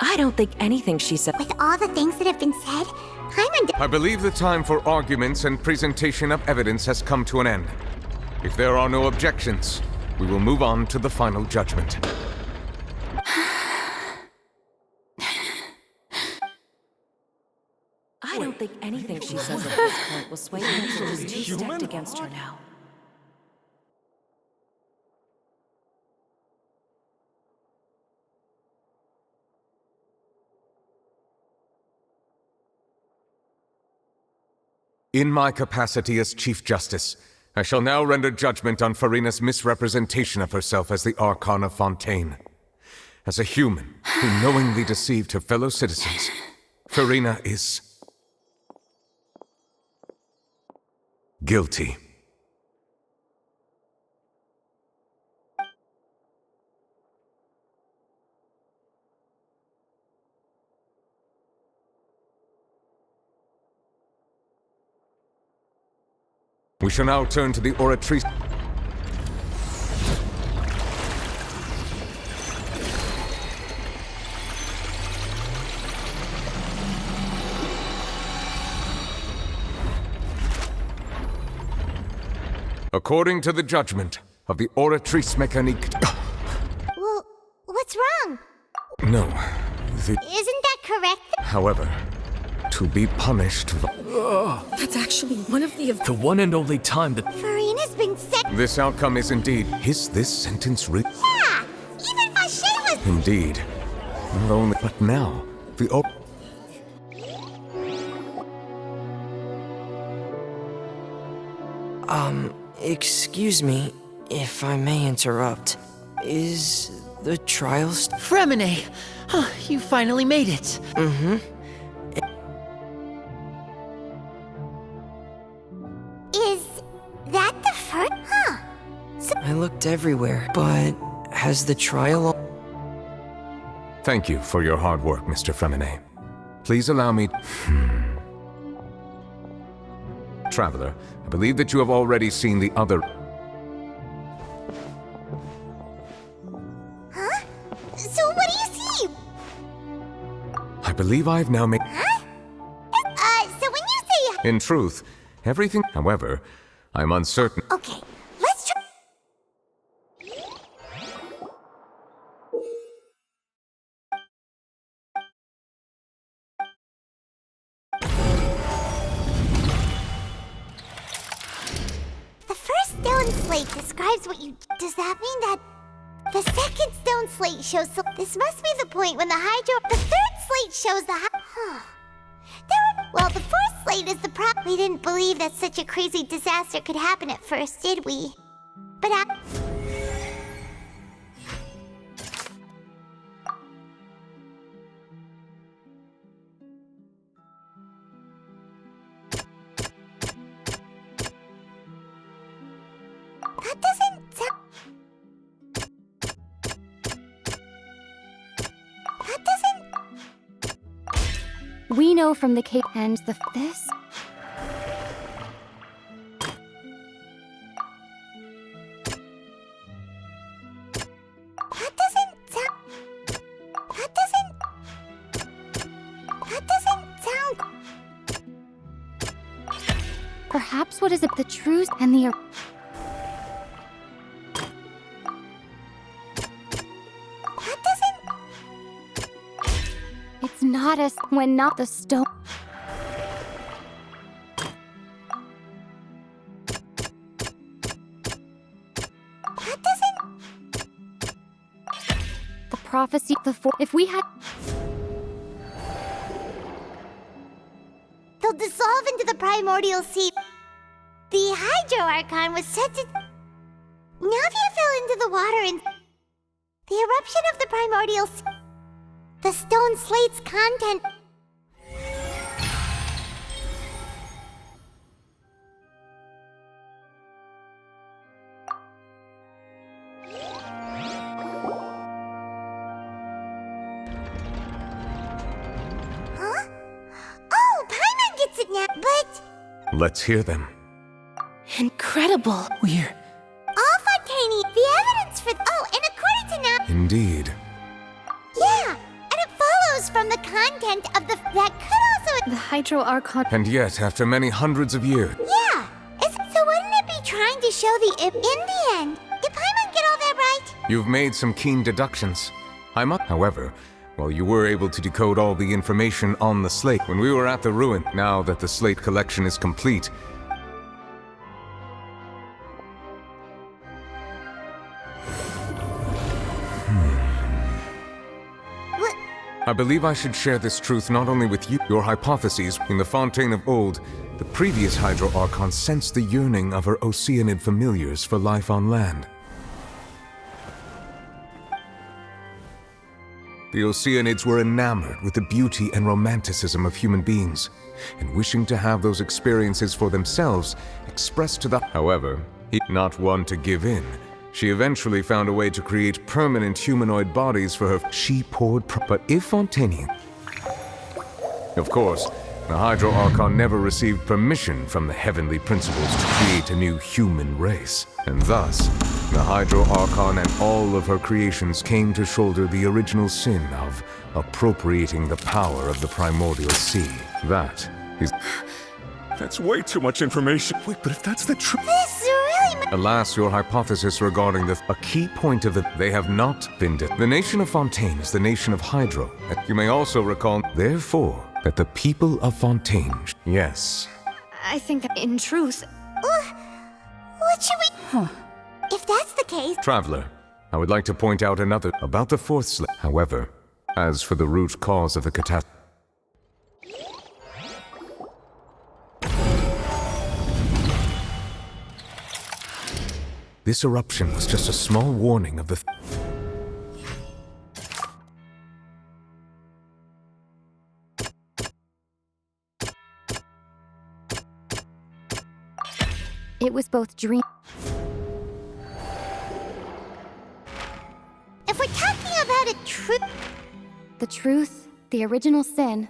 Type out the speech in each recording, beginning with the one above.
I don't think anything she said. With all the things that have been said, I believe the time for arguments and presentation of evidence has come to an end. If there are no objections, we will move on to the final judgment. I don't think anything she says at this point will sway her until she's too stacked against her now. In my capacity as Chief Justice, I shall now render judgment on Farina's misrepresentation of herself as the Archon of Fontaine. As a human who knowingly deceived her fellow citizens, Farina is guilty. We shall now turn to the oratrice. According to the judgment of the oratrice mécanique. Well, what's wrong? No, Isn't that correct? however, to be punished. That's actually one of the... The one and only time that... Farina's been sick. This outcome is indeed. Is this sentence written? Yeah! Even Vache was... Indeed. Not only, but now, the Excuse me, if I may interrupt. Is the trial Fremine! Oh, you finally made it. Is that the first? Huh. I looked everywhere, but has the trial... Thank you for your hard work, Mr. Fremine. Please allow me... Traveler, I believe that you have already seen the other... Huh? So what do you see? I believe I have now made... Huh? So when you say... In truth, everything... However, I'm uncertain... Okay, let's try... The first stone slate describes what you... Does that mean that... The second stone slate shows... So this must be the point when the hydro... The third slate shows the... Well, the fourth slate is the We didn't believe that such a crazy disaster could happen at first, did we? But that doesn't sound... That doesn't... We know from the Cape and this. That doesn't sound... That doesn't sound... Perhaps what is it? The truth and the... That doesn't... It's not as when not the stone. That doesn't... The prophecy, the four. If we had. They'll dissolve into the primordial sea. The Hydro Archon was set to... Navia fell into the water and... The eruption of the primordial sea... The stone slate's content... Huh? Oh, Paimon gets it now, but... Let's hear them. Incredible. We're... All Fontaine, the evidence for... Oh, and according to now... Indeed. Yeah, content of the that could also. The Hydro Archon. And yet, after many hundreds of years, Yeah. So wouldn't it be trying to show the in the end? Did Paimon get all that right? you've made some keen deductions. However, while you were able to decode all the information on the slate when we were at the ruin, now that the slate collection is complete, What? I believe I should share this truth not only with you. Your hypotheses in the Fontaine of Old, the previous Hydro Archon sensed the yearning of her Oceanid familiars for life on land. The Oceanids were enamored with the beauty and romanticism of human beings, and wishing to have those experiences for themselves, expressed to the. However, not one to give in, she eventually found a way to create permanent humanoid bodies for her. She poured. But if Fontaine. Of course, the Hydro Archon never received permission from the heavenly principles to create a new human race, and thus, the Hydro Archon and all of her creations came to shoulder the original sin of appropriating the power of the primordial sea. That is. That's way too much information. Wait, but if that's the truth. This really. Alas, your hypothesis regarding a key point of they have not been. The nation of Fontaine is the nation of Hydro. You may also recall, therefore, that the people of Fontaine. Yes. I think, in truth. What should we? If that's the case. Traveler, I would like to point out another about the fourth slate. However, as for the root cause of the catastrophe. This eruption was just a small warning of the. It was both dream. If we're talking about a truth. The truth, the original sin.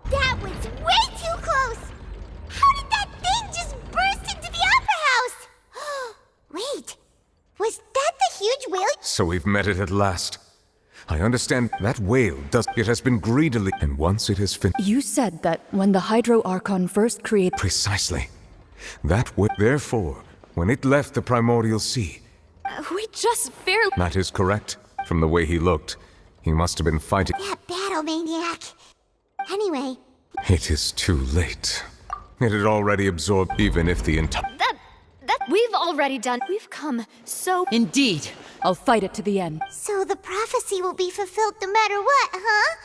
That was way too close! How did that thing just burst into the Opera House? Wait, was that the huge whale? So we've met it at last. I understand that whale it has been greedily, and once it has You said that when the Hydro Archon first created. precisely. Therefore, when it left the primordial sea, We just barely. that is correct. From the way he looked, he must have been fighting. That battle maniac. Anyway, It is too late. It had already absorbed, even if the entire. That we've already done. We've come so. Indeed, I'll fight it to the end. so the prophecy will be fulfilled no matter what, huh?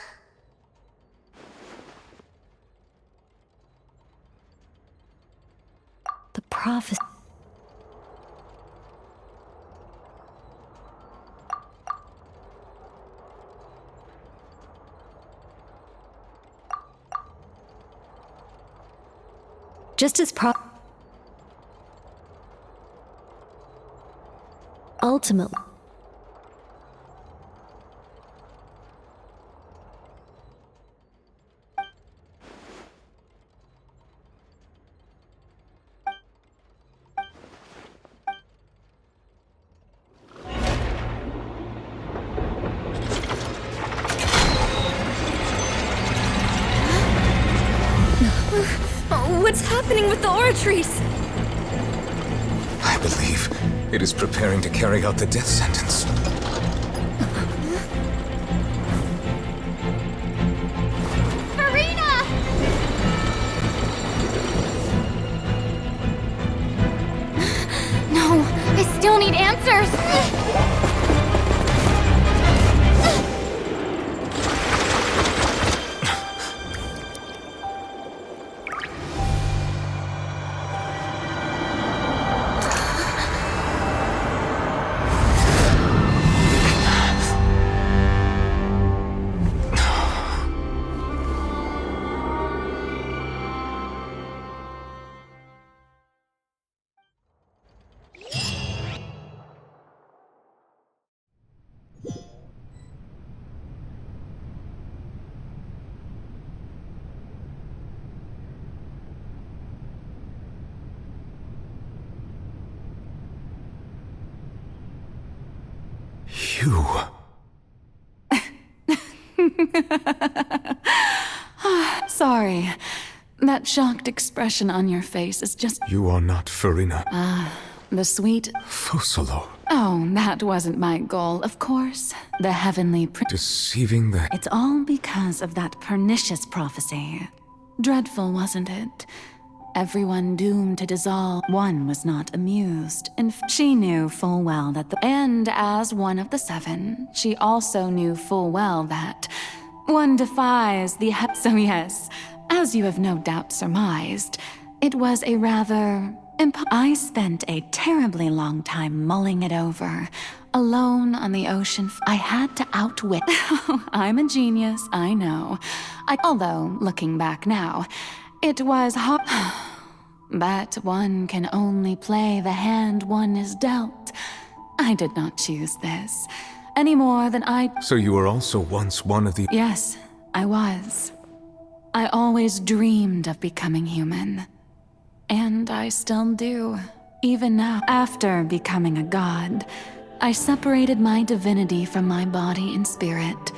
The prophecy. Just as ultimately. What's happening with the oratories? I believe it is preparing to carry out the death sentence. Farina! No, I still need answers. You... Sorry. That shocked expression on your face is just... You are not Farina. the sweet... Focalor. Oh, that wasn't my goal, of course. The heavenly... Deceiving the... It's all because of that pernicious prophecy. Dreadful, wasn't it? Everyone doomed to dissolve. One was not amused. And she knew full well that And as one of the seven, she also knew full well that one defies the So yes, as you have no doubt surmised, it was a rather... I spent a terribly long time mulling it over. Alone on the ocean, I had to outwit... I'm a genius, I know. Although, looking back now, it was hard... But one can only play the hand one is dealt. I did not choose this, any more than So you were also once one of the... Yes, I was. I always dreamed of becoming human. And I still do, even now. After becoming a god, I separated my divinity from my body and spirit,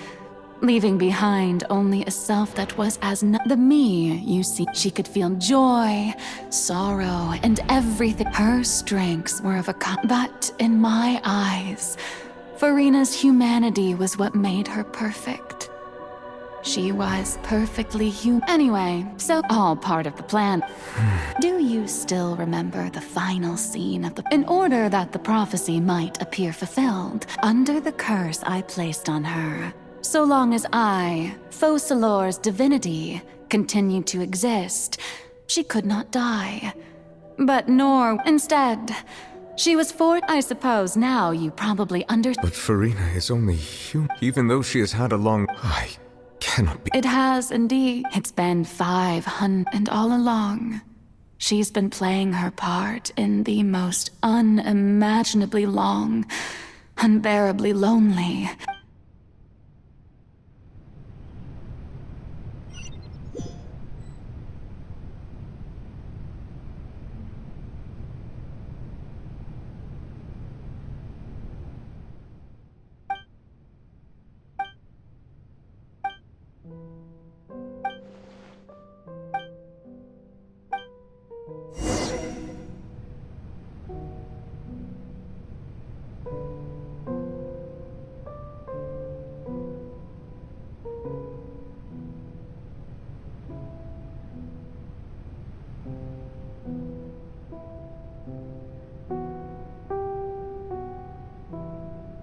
leaving behind only a self that was as the me you see. She could feel joy, sorrow, and everything. Her strengths were of a but in my eyes, Farina's humanity was what made her perfect. She was perfectly human. Anyway, so all part of the plan. Do you still remember the final scene of in order that the prophecy might appear fulfilled, under the curse I placed on her, so long as I, Focalor's divinity, continued to exist, she could not die. But instead, she was I suppose now you probably But Farina is only human. Even though she has had a long... I cannot be... It has indeed. It's been 500, and all along, she's been playing her part in the most unimaginably long, unbearably lonely.